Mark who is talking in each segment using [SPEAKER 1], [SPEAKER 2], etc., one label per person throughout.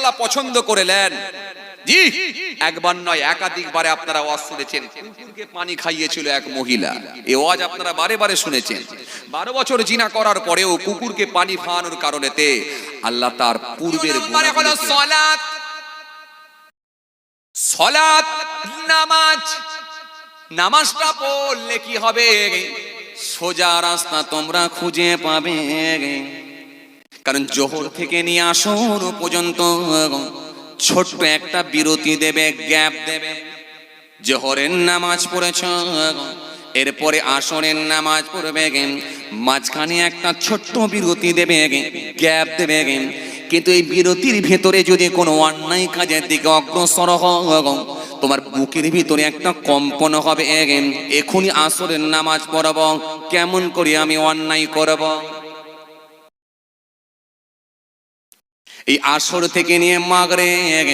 [SPEAKER 1] আল্লাহ পছন্দ করলেন। জি, একবার নয় একাধিকবারে আপনারা ওয়াজ শুনেছেন, কুকুরকে পানি খাইয়েছিল এক মহিলা। এই ওয়াজ আপনারা বারে বারে শুনেছেন। 12 বছর জিনা করার পরেও কুকুরকে পানি খাওয়ানোর কারণেতে আল্লাহ তার পূর্বের গুনাহ হলো সালাত। সালাত নামাজ, নামাজটা পড়লে কি হবে? সোজা রাস্তা তোমরা খুঁজে পাবে। কারণ জোহর থেকে নিয়ে আসর পর্যন্ত ছোট্ট একটা বিরতি দেবে, গ্যাপ দেবে। জোহরের নামাজ পড়েছ, এরপরে আসরের নামাজ পড়বে, মাঝখানে একটা ছোট্ট বিরতি দেবে, গ্যাপ দেবে। কিন্তু এই বিরতির ভেতরে যদি কোনো অন্যায় কাজের দিকে অগ্রসর হও, তোমার বুকের ভিতরে একটা কম্পন হবে, এখনই আসরের নামাজ পড়ব, কেমন করে আমি অন্যায় করব। এই আসর থেকে নিয়ে মাগরিব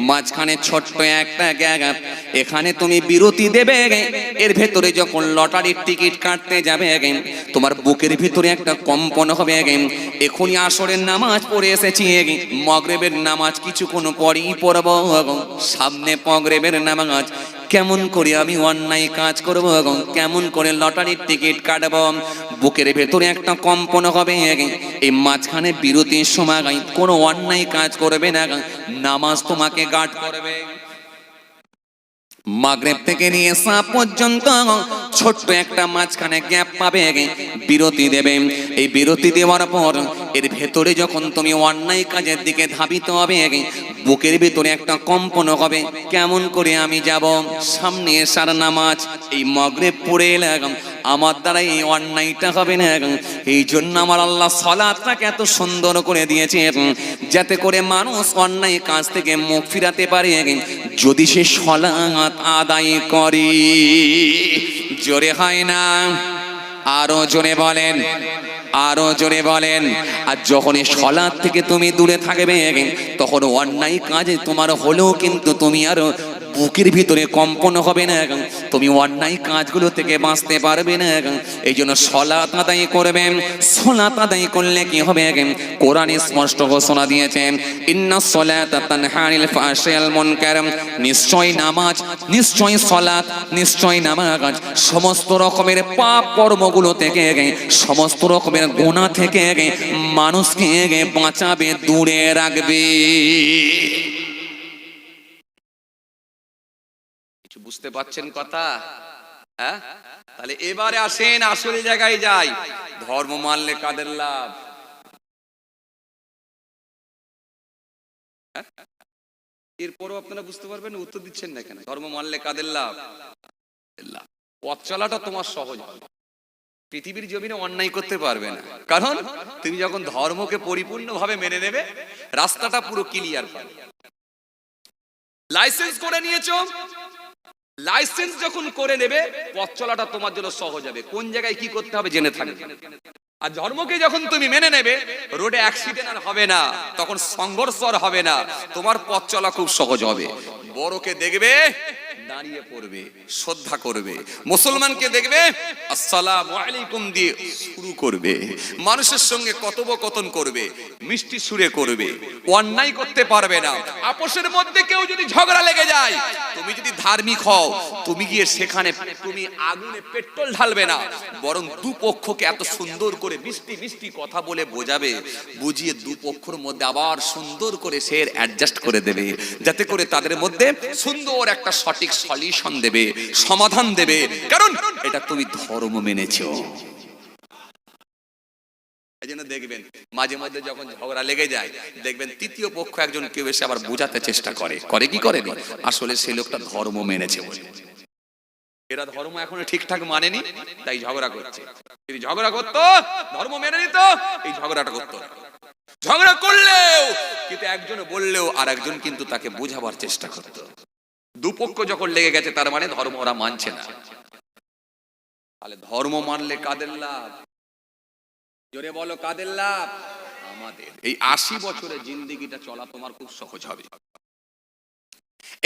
[SPEAKER 1] মাঝখানে ছোট্ট একটা গ্যাপ, এখানে তুমি বিরতি দেবে। এর ভেতরে যখন লটারির টিকিট কাটতে যাবে, তোমার বুকের ভিতরে একটা কম্পন হবে, এখনই আসরের নামাজ পড়ে এসেছি, মাগরিবের নামাজ কিছুক্ষণ পরেই পড়ব, সামনে মাগরিবের নামাজ, কেমন করে আমি অন্যায় কাজ করব, কেমন করে লটারির টিকিট কাটব। বুকের ভেতরে একটা কম্পন হবে। এই মাঝখানে বিরতির সময় কোনো অন্যায় কাজ করবে না, নামাজ তোমাকে গার্ড করবে। মাগরিব থেকে নিয়ে এসা পর্যন্ত ছোট্ট একটা মাঝখানে গ্যাপ পাবে, বিরতি দেবে। এই বিরতি দেওয়ার পর এর ভেতরে যখন তুমি অন্যায় কাজের দিকে ধাবিত হবে, বুকের ভিতরে একটা কম্পন হবে, কেমন করে আমি যাব সামনে এসার নামাজ। এই মাগরিব পড়ে এলাম, আমার দ্বারা এই অন্যায়টা হবে না। এই জন্য আমার আল্লাহ সালাতটাকে এত সুন্দর করে দিয়েছে, যাতে করে মানুষ অন্যায় কাজ থেকে মুখ ফিরাতে পারে যদি সে সালাত আদায় করে। জোরে হয় না? আরো জোরে বলেন, আরো জোরে বলেন। আর যখন এই সালাত থেকে তুমি দূরে থাকবে, তখন অন্যায় কাজে তোমার হলেও কিন্তু তুমি আরো বুকের ভিতরে কম্পন হবে না, তুমি অন্যায় কাজগুলো থেকে বাঁচতে পারবে না। এই জন্য সালাত আদায় করবেন। সালাত আদায় করলে কি হবে? কোরআনে স্পষ্ট ঘোষণা দিয়েছেন, ইন্নাস সালাতা তানহা আনিল ফাহশাই ওয়াল মুনকার। নিশ্চয় নামাজ, নিশ্চয় সালাত, নিশ্চয় নামাজ সমস্ত রকমের পাপ কর্মগুলো থেকে, সমস্ত রকমের গুনাহ থেকে মানুষকে বাঁচাবে, দূরে রাখবে। বুঝতে পারছেন কথা? হ্যাঁ, তাহলে এবারে আসেন আসলে জায়গায় যাই। ধর্ম মানলে কাদের লাভ? এরপরও আপনারা বুঝতে পারবেন, উত্তর দিচ্ছেন না কেন? ধর্ম মানলে কাদের লাভ? পথ চলাটা তোমার সহজ হবে, পৃথিবীর জমিনে অন্যায় করতে পারবে না। কারণ তুমি যখন ধর্মকে পরিপূর্ণভাবে মেনে নেবে, রাস্তাটা পুরো ক্লিয়ার পাবে। লাইসেন্স করে নিয়েছো, লাইসেন্স যখন করে নেবে, পথ চলাটা তোমার জন্য সহজ হবে, কোন জায়গায় কি করতে হবে জেনে থাকবে। আর ধর্মকে যখন তুমি মেনে নেবে, রোডে অ্যাক্সিডেন্ট আর হবে না, তখন সংঘর্ষ আর হবে না, তোমার পথ চলা খুব সহজ হবে। বড়কে দেখবে দাঁড়িয়ে পড়বে, শ্রদ্ধা করবে। মুসলমানকে দেখবে আসসালামু আলাইকুম দিয়ে শুরু করবে। মানুষের সঙ্গে কথোপকথন করবে, মিষ্টি সুরে করবে, অন্যায় করতে পারবে না। আপোষের মধ্যে কেউ যদি ঝগড়া লেগে যায়, তুমি যদি ধার্মিক হও, তুমি গিয়ে সেখানে তুমি আগুনে পেট্রোল ঢালবে না, বরং দুপক্ষকে এত সুন্দর করে মিষ্টি মিষ্টি কথা বলে বোঝাবে, বুঝিয়ে দুপক্ষের মধ্যে আবার সুন্দর করে সে অ্যাডজাস্ট করে দেবে, যাতে করে তাদের মধ্যে সুন্দর একটা সঠিক সলিউশন দেবে, সমাধান দেবে। কারণ এটা তুমি ধর্ম মেনেছো। এজন্য দেখবেন মাঝে মধ্যে যখন ঝগড়া লেগে যায়, দেখবেন তৃতীয় পক্ষ একজন কেউ এসে আবার বোঝাতে চেষ্টা করে, করে কি করে না, আসলে সেই লোকটা ধর্ম মেনেছে বলে। এরা ধর্ম এখনো ঠিকঠাক মানেনি, তাই ঝগড়া করছে। যদি ঝগড়া করতো, ধর্ম মেনে নিত, এই ঝগড়াটা করতো না। ঝগড়া করলেও কিন্তু একজন বললেও আর একজন কিন্তু তাকে বোঝাবার চেষ্টা করতো। দুপক্ষ যখন লেগে গেছে, তার মানে ধর্ম ওরা মানছে না। তাহলে ধর্ম মানলে কাদের লাভ? জোরে বলো, কাদের লাভ? আমাদের। এই 80 বছরের জিন্দেগিটা চলা তোমার খুব সহজ হবে।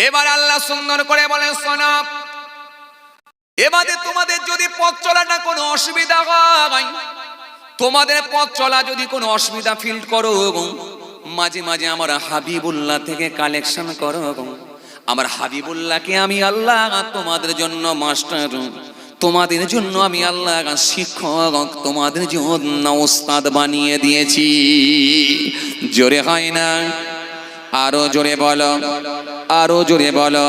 [SPEAKER 1] এবার আল্লাহ সুন্দর করে বলেন, শোনো, এবারে তোমাদের যদি পথ চলাটা কোনো অসুবিধা হয়, তোমাদের পথ চলা যদি কোনো অসুবিধা ফিল করো, মাঝে মাঝে আমার হাবিবুল্লাহ থেকে কালেকশন করো গো। আমার হাবিবুল্লাহকে আমি আল্লাহ তোমাদের জন্য মাস্টার, তোমাদের জন্য আমি আল্লাহ শিক্ষক, তোমাদের জন্য ওস্তাদ বানিয়ে দিয়েছি। জোরে হয় না? আরো জোরে বলো, আরো জোরে বলো।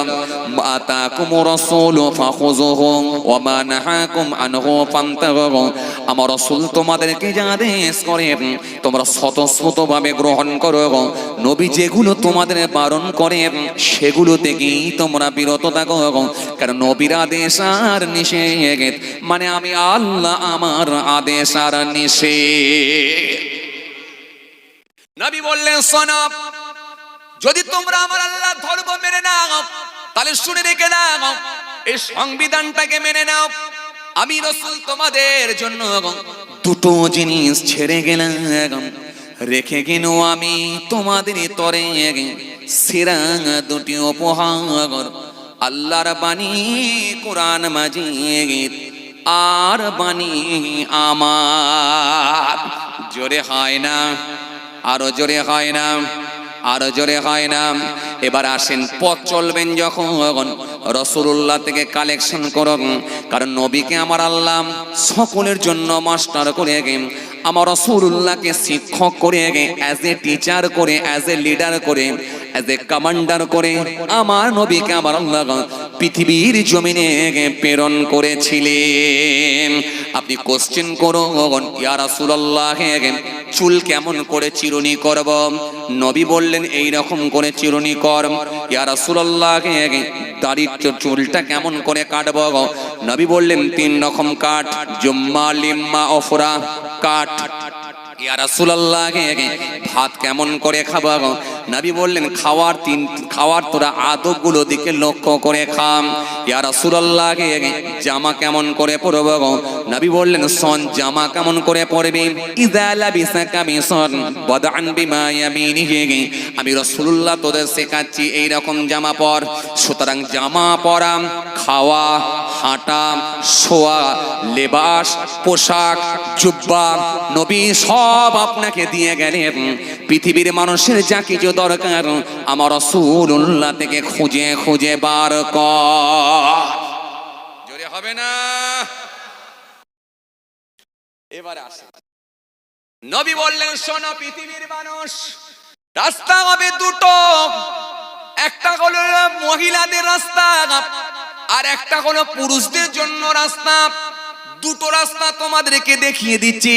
[SPEAKER 1] আতাকুমুর রাসূলু ফাখুযুহু ওয়া মা নাহাকুম আনহু ফান্তাহু। আমার রাসূল তোমাদেরকে যা আদেশ করেন তোমরা স্বতঃস্ফূর্তভাবে গ্রহণ করো। নবী যেগুলো তোমাদের বারণ করেন সেগুলো থেকেই তোমরা বিরত থাকো, কারণ নবীর আদেশ আর নিষেধ মানে আমি আল্লাহ আমার আদেশ আর নিষেধ। নবী বললেন শোনো, যদি তোমরা আমার আল্লাহর ধর্ম মেনে নাও তাহলে শুনে রেখে নাও, এই সংবিধানটাকে মেনে নাও। আমি রাসূল তোমাদের জন্য দুটো জিনিস ছেড়ে গেলাম, রেখে গেল আমি তোমাদের তরে সেরা দুটি উপহার, আল্লাহর বাণী কোরআন মাজিদ আর বাণী আমার। জোরে হয় না? আরো জোরে হয় না? আরো জোরে হয় না? এবার আসেন, পথ চলবেন যখন রাসূলুল্লাহ থেকে কালেকশন করুন, কারণ নবীকে আমার আল্লাহ সকলের জন্য মাস্টার করে গে, আমার রাসূলুল্লাহকে শিক্ষক করে গে, অ্যাজ এ টিচার করে, অ্যাজ এ লিডার করে, অ্যাজ এ কমান্ডার করে আমার নবীকে আমার আল্লাহ পৃথিবীর জমিনে প্রেরণ করেছিলেন। আপনি কোশ্চেন করুন, ইয়া রাসূলুল্লাহ চুল কেমন করে চিরুনি করব? নবী বললেন এই রকম করে চিরুনি কর। ইয়া রাসূলুল্লাহ দাড়ির চুলটা কেমন করে কাটব? নবী বললেন 3 রকম কাট, জুম্মা লিম্মা ওফরা কাট। ইয়া রাসূলুল্লাহ ভাত কেমন করে খাবো? নবী বললেন খাওয়ার তোরা আদবগুলো দিকে লক্ষ্য করে খাম। ইয়া রাসূলুল্লাহ জামা কেমন করে পরব? নবী বললেন শোন, জামা কেমন করে পরবি? ইযা লাবিসা কামিসান ওয়াদআন বিমা ইয়ামিনিহি। আমি রাসূলুল্লাহ তোদের শেখাচ্ছি এই রকম জামা পর। সুতরাং জামা পরা, খাওয়া, হাঁটা, শোয়া, লেবাস, পোশাক, জুব্বা নবী সব আপনাকে দিয়ে গেলেন। পৃথিবীর মানুষের যা কিছু দরকার আমার রাসূলুল্লাহ থেকে খুঁজে খুঁজে বার কর। জোরে হবে না? এবারে আসে, নবী বললেন শোনো পৃথিবীর মানুষ, রাস্তা হবে দুটো, একটা হলো মহিলাদের রাস্তা আর একটা হলো পুরুষদের জন্য রাস্তা। দুটো রাস্তা তোমাদেরকে দেখিয়ে দিচ্ছি।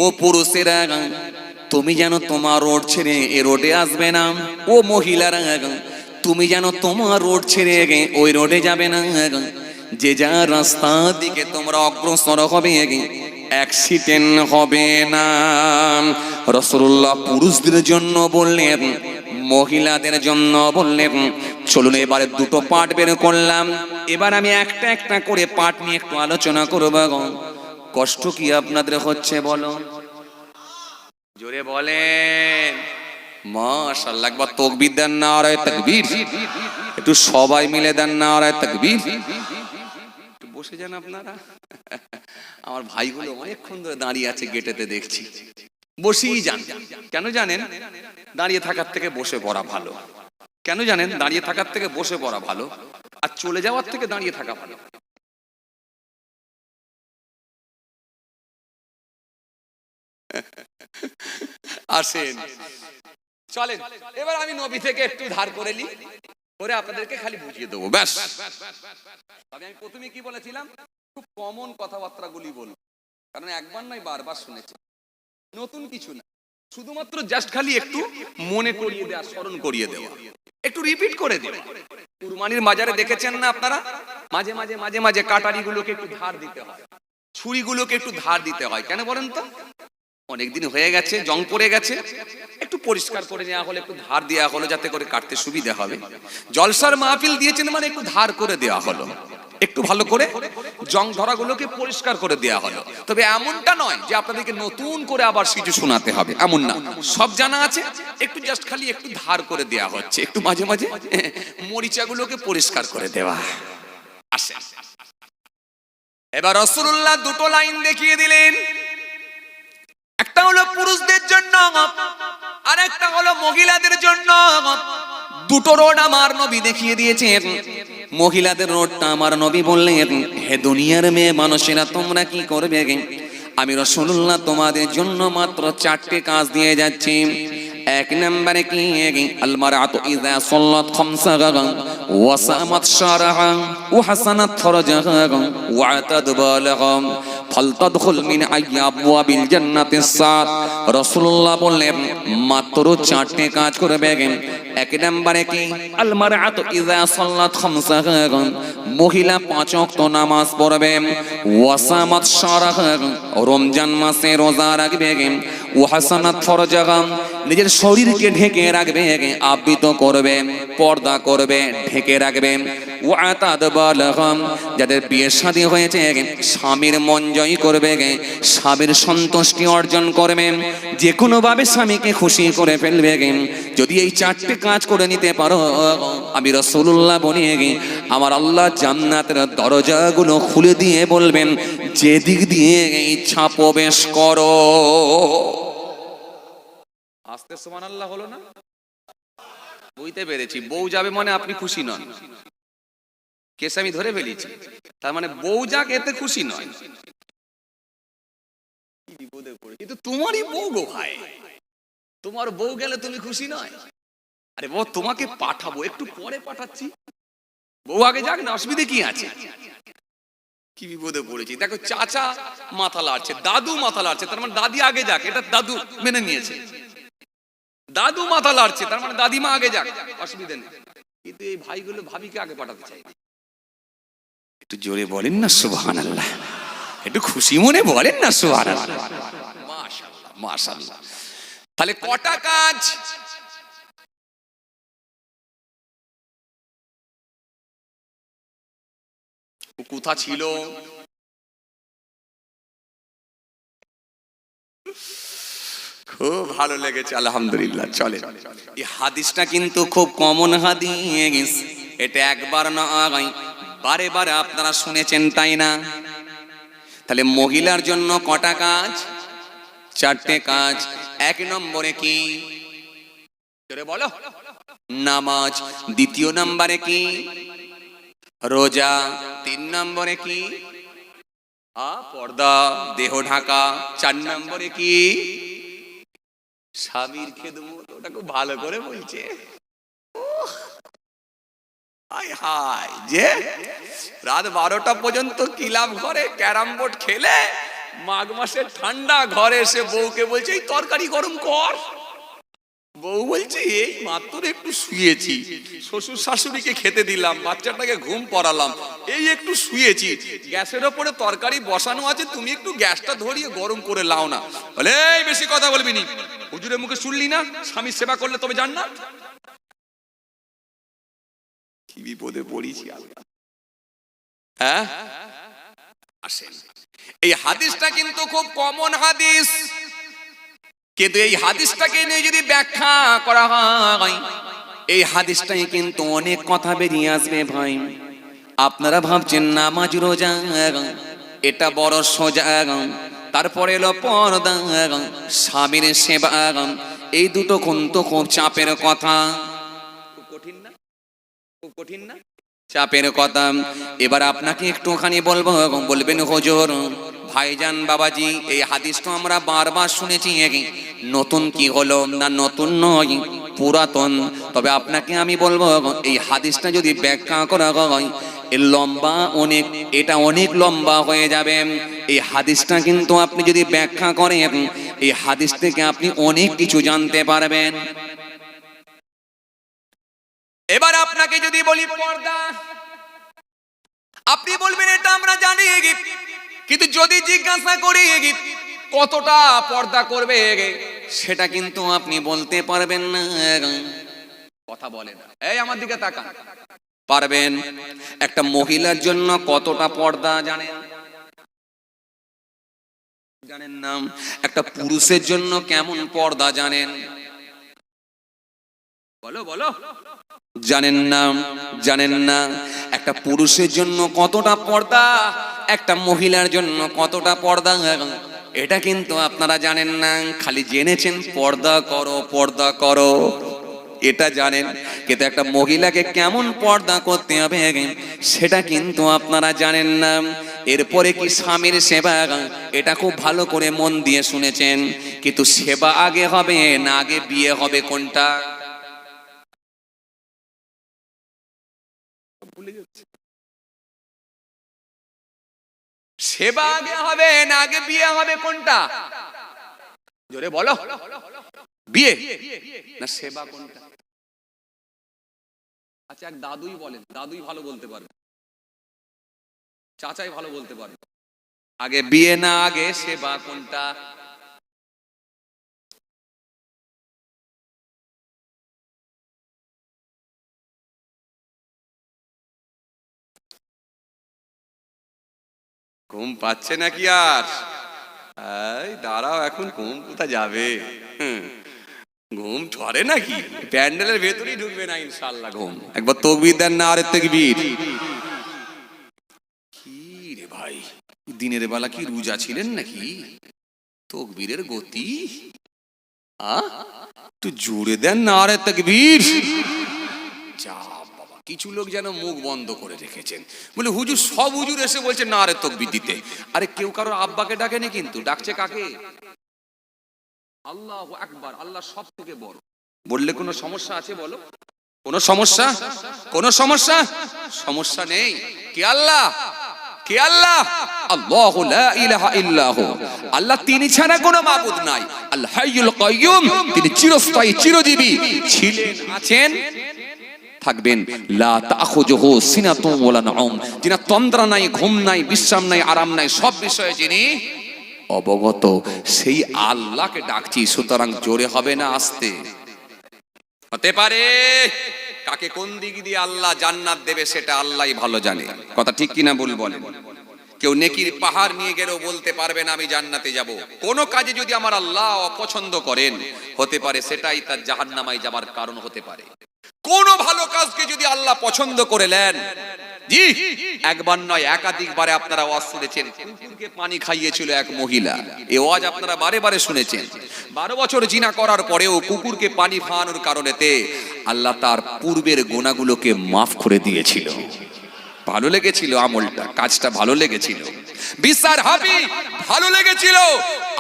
[SPEAKER 1] ও পুরুষেরা তুমি যেন তোমার রোড ছেড়ে এ রোডে আসবে না। ও মহিলারা তুমি যেন তোমার রোড ছেড়ে ওই রোডে যাবে না। যে যা রাস্তা দিকে তোমরা অগ্রসর হবে অ্যাক্সিডেন্ট হবে না। রাসূলুল্লাহ পুরুষদের জন্য বললেন, মহিলাদের জন্য বললেন। চলুন এবারে দুটো পার্ট বের করলাম, এবার আমি একটা একটা করে পার্ট নিয়ে একটু আলোচনা করব। কষ্ট কি আপনাদের হচ্ছে বলো? জোরে বলেন মাশাআল্লাহ। একবার তাকবীর দেন, নারায়ে তাকবীর। একটু সবাই মিলে দেন নারায়ে তাকবীর। একটু বসে যান আপনারা। আমার ভাইগুলো অনেকক্ষণ ধরে দাঁড়িয়ে আছে গেটেতে দেখছি, বসেই যান। কেন জানেন? দাঁড়িয়ে থাকার থেকে বসে পড়া ভালো। কেন জানেন? দাঁড়িয়ে থাকার থেকে বসে পড়া ভালো, আর চলে যাওয়ার থেকে দাঁড়িয়ে থাকা ভালো। আসেন চলেন, এবার আমি নবী থেকে একটু ধার করে নিই, করে আপনাদেরকে খালি বুঝিয়ে দেবো ব্যাস। তবে আমি প্রথমে কি বলেছিলাম, খুব কমন কথাবার্তাগুলি বলবো, কারণ একবার নয় বারবার শুনেছি, নতুন কিছু না, শুধুমাত্র জাস্ট খালি একটু মনে করিয়ে দেওয়া, স্মরণ করিয়ে দেওয়া, একটু রিপিট করে দেওয়া। কুরবানির বাজারে দেখেছেন না আপনারা, মাঝে মাঝে মাঝে মাঝে কাটারিগুলোকে একটু ধার দিতে হয়, ছুরিগুলোকে একটু ধার দিতে হয়। কেন বলেন তো? অনেকদিন হয়ে গেছে, জং পড়ে গেছে, একটু পরিষ্কার করে নেওয়া হলো, একটু ধার দেওয়া হলো, যাতে করে কাটতে সুবিধা হবে। জলসার মাহফিল দিয়েছেন মানে একটু ধার করে দেওয়া হলো, একটু ভালো করে জং ধরাগুলোকে পরিষ্কার করে দেওয়া হলো। তবে এমনটা নয় যে আপনাদেরকে নতুন করে আবার কিছু শোনাতে হবে, এমন না, সব জানা আছে, একটু জাস্ট খালি একটু ধার করে দেওয়া হচ্ছে, একটু মাঝে মাঝে মরিচাগুলোকে পরিষ্কার করে দেওয়া। আসে, এবার রাসূলুল্লাহ দুটো লাইন দেখিয়ে দিলেন, একটা হলো পুরুষদের জন্য আর একটা হলো মহিলাদের জন্য দুটো রোড আমার নবী দেখিয়ে দিয়েছেন। মহিলাদের রোডটা আমার নবী বললেন, হে দুনিয়ার মেয়ে মানুষেরা তোমরা কি করবে? আমি রাসূলুল্লাহ তোমাদের জন্য মাত্র 4টে কাজ দিয়ে যাচ্ছি। এক নম্বরে কি? আল মারআতু ইযা সাল্লাত খামসাহা ওয়া সামাত শারহা ওয়া হাসানাত ফারজাহা ওয়া আতাদবালাহা ফালতাদখুল মিন আবওয়াবিল জান্নাতিস সাত। রাসূলুল্লাহ বললেন মাত্র 4টে কাজ করবে। এক নম্বরে কি? আল মারআতু ইযা সাল্লাত খামসাহা, মহিলা 5 ওয়াক্ত নামাজ পড়বে। ওয়া সামাত শারহা, রমজান মাসে রোজা রাখবে। ওয়া হাসানাত ফারজাহা, নিজের শরীরকে ঢেকে রাখবে, আবৃত করবে, পর্দা করবে, ঢেকে রাখবে। ওয়া আতাদবালাহা, যাদের বিয়ে শাদী হয়েছে স্বামীর মন জয় করবে, স্বামীর সন্তুষ্টি অর্জন করবে, যে কোনো ভাবে স্বামীকে খুশি করে ফেলবে। যদি এই 4টে কাজ করে নিতে পারো, আমি রাসূলুল্লাহ বলি আমার আল্লাহ জান্নাতের দরজাগুলো খুলে দিয়ে বলবেন যে দিক দিয়ে ইচ্ছা প্রবেশ করো। আস্তে সুবহানাল্লাহ হলো না? বুঝতে পেরেছি। বউ যাবে মানে আপনি খুশি নন, কেস আমি ধরে ফেলেছি। তার মানে বউ যাক এতে খুশি নয়। কিন্তু তোমারই বউ গো ভাই, তোমার বউ গেলে তুমি খুশি নয়? আরে বউ তোমাকে পাঠাবো, একটু পরে পাঠাচ্ছি, বউ আগে যাক না, অসুবিধে কি আছে? কি বিপদে পড়েছি দেখো। চাচা মাথা লাড়ছে, দাদু মাথা লাড়ছে, তার মানে দাদি আগে যাক, এটা দাদু মেনে নিয়েছে। দাদু মাথা লাড়ছে, তার মানে দাদিমা আগে যাক, অসুবিধা নেই। কিন্তু এই ভাইগুলো ভাবিকে আগে পাঠাতে চাই। একটু জোরে বলেন না সুবহানাল্লাহ, একটু খুশি মনে বলেন না সুবহানাল্লাহ। মাশাআল্লাহ মাশাআল্লাহ। তাহলে কটা কাজ? কোথা ছিল? খুব ভালো লেগেছে আলহামদুলিল্লাহ। চলে, এই হাদিসটা কিন্তু খুব কমন হাদিস। এটা একবার নয়, বারে বারে আপনারা শুনেছেন, তাই না? তাহলে মহিলার জন্য কটা কাজ? 4টে কাজ। এক নম্বরে কি? বলো, নামাজ। দ্বিতীয় নম্বরে কি? রোজা। 3 নম্বরে কি? পর্দা, দেহ ঢাকা। 4 নম্বরে কি? স্বামীর খেদমত। ওটা খুব ভালো করে বলছে। হাই হাই, যে রাত 12টা পর্যন্ত ক্লাব ঘরে ক্যারাম বোর্ড খেলে মাঘ মাসের ঠান্ডা ঘরে এসে বউকে বলছে এই তরকারি গরম কর। বউ বলছে এই মাত্র একটু শুয়েছি, শ্বশুর শাশুড়িকে খেতে দিলাম, বাচ্চাটাকে ঘুম পড়ালাম, এই একটু শুয়েছি, গ্যাসের ওপরে তরকারি বসানো আছে, তুমি একটু গ্যাসটা ধরিয়ে গরম করে লাও না। বলে এই বেশি কথা বলবি নি, হুজুরের মুখে শুনলি না স্বামীর সেবা করলে তবে জান্নাত। কি বিপদে পড়েছি আল্লাহ। হ্যাঁ আসেন, এই হাদিসটা কিন্তু খুব কমন হাদিস, কিন্তু এই হাদিসটাকে নিয়ে যদি ব্যাখ্যা করা হয়, এই হাদিসটাই কিন্তু অনেক কথা বেরিয়ে আসবে ভাই। আপনারা ভাবছেন নামাজ রোজা এটা বড় সোজা, তারপরে এলো পর্দা, স্বামীর সেবা, এই দুটো কিন্তু খুব চাপের কথা। খুব কঠিন না? খুব কঠিন না? চাপের কথা। এবার আপনাকে একটুখানি বলবো, বলবেন হুজুর ভাইজান বাবাজি এই হাদিস তো আমরা বারবার শুনেছি, নতুন কি হলো? না নতুন নয়, পুরাতন। তবে আপনাকে আমি বলবো এই হাদিসটা যদি ব্যাখ্যা করা হয় এর লম্বা অনেক, এটা অনেক লম্বা হয়ে যাবে। এই হাদিসটা কিন্তু আপনি যদি ব্যাখ্যা করেন এই হাদিস থেকে আপনি অনেক কিছু জানতে পারবেন। এবার আপনাকে যদি বলি পর্দা, আপনি বলবেন এটা আমরা জানি, কিন্তু যদি জিজ্ঞাসা করি কতটা পর্দা করবে সেটা কিন্তু আপনি বলতে পারবেন না। কথা বলে না, এই আমার দিকে তাকান। পারবেন? একটা মহিলার জন্য কতটা পর্দা জানেন? জানেন না। একটা পুরুষের জন্য কেমন পর্দা জানেন? বলো বলো। জানেন না, জানেন না। একটা পুরুষের জন্য কতটা পর্দা, একটা মহিলার জন্য কতটা পর্দা, এটা কিন্তু আপনারা জানেন না, খালি জেনেছেন পর্দা করো পর্দা করো, এটা জানেন, কিন্তু একটা মহিলাকে কেমন পর্দা করতে হবে সেটা কিন্তু আপনারা জানেন না। এরপরে কি স্বামীর সেবা, এটা খুব ভালো করে মন দিয়ে শুনেছেন, কিন্তু সেবা আগে হবে না আগে বিয়ে হবে কোনটা? সেবা আগে হবে না আগে বিয়ে হবে কোনটা? জোরে বলো। বিয়ে না সেবা কোনটা? আচ্ছা এক দাদুই বলেন, দাদুই ভালো বলতে পারবে, চাচাই ভালো বলতে পারবে, আগে বিয়ে না আগে সেবা কোনটা? ঘুম পাচ্ছে নাকি আর? এই দাঁড়াও, এখন ঘুম কোথা যাবে? ঘুম ধরে নাকি? প্যান্ডেলের ভেতরেই ঢুকবে না ইনশাআল্লাহ ঘুম। একবার তাকবীর দেন না, আরে তাকবীর। কি রে ভাই, দিনের বেলা কি রোজা ছিলেন নাকি? তাকবীরের গতি একটু জোরে দেন না, আরে তাকবীর। যা বাবা, কিছু লোক যেন মুখ বন্ধ করে রেখেছেন, বলে হুজুর সব হুজুর এসে বলছে না আরে তাকবীর দিতে। আরে কেউ কারোর আব্বাকে ডাকেনি, কিন্তু ডাকছে কাকে? আল্লাহু আকবার, আল্লাহ সব থেকে বড়। বললে কোনো সমস্যা আছে বলো? কোনো সমস্যা? কোনো সমস্যা? সমস্যা নেই। কে আল্লাহ? কে আল্লাহ? আল্লাহু লা ইলাহা ইল্লাহু, আল্লাহ তিনি ছাড়া কোনো মাবুদ নাই। আল হাইয়ুল কাইয়ুম, তিনি চিরস্থায়ী চিরজীবী ছিলেন, আছেন, থাকবেন। লা তাখুযুহু সিনাতুন ওয়ালা নাউম, যিনি তন্দ্রা নাই, ঘুম নাই, বিশ্রাম নাই, আরাম নাই, সব বিষয়ে যিনি অবগত, সেই আল্লাহকে ডাকছি। সুতরাং জোরে হবে না আস্তে? হতে পারে কাকে কোন দিক দিয়ে আল্লাহ জান্নাত দেবে সেটা আল্লাহই ভালো জানে। কথা ঠিক কিনা ভুল বলেন? কেউ নেকির পাহাড় নিয়ে গেলেও বলতে পারবে না আমি জান্নাতে যাব। কোন কাজে যদি আমার আল্লাহ অপছন্দ করেন, হতে পারে সেটাই তার জাহান্নামায় যাবার কারণ হতে পারে। কোন ভালো কাজকে যদি আল্লাহ পছন্দ করে নেন, জি একবার নয় একাধিকবারে আপনারা ওয়াজ শুনেছেন, কুকুরকে পানি খাইয়েছিল এক মহিলা, এই ওয়াজ আপনারা বারে বারে শুনেছেন। 12 বছর জিনা করার পরেও কুকুরকে পানি খাওয়ানোর কারণেতে আল্লাহ তার পূর্বের গুনাহগুলোকে মাফ করে দিয়েছিল। ভালো লেগেছিল আমলটা, কাজটা ভালো লেগেছিল, বিচার হাবি ভালো লেগেছিল,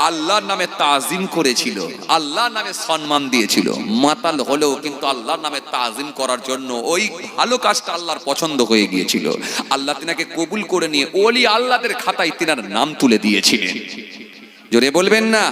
[SPEAKER 1] আল্লাহর নামে তাজিম করেছিল, আল্লাহর নামে সম্মান দিয়েছিল। মাতাল হলেও কিন্তু আল্লাহর নামে তাজিম করার জন্য ওই ভালো কাজটা আল্লাহর পছন্দ হয়ে গিয়েছিল। আল্লাহ তিনাকে কবুল করে নিয়ে ওলি আল্লাহদের খাতায় তিনার নাম তুলে দিয়েছিলেন। জোরে বলবেন না?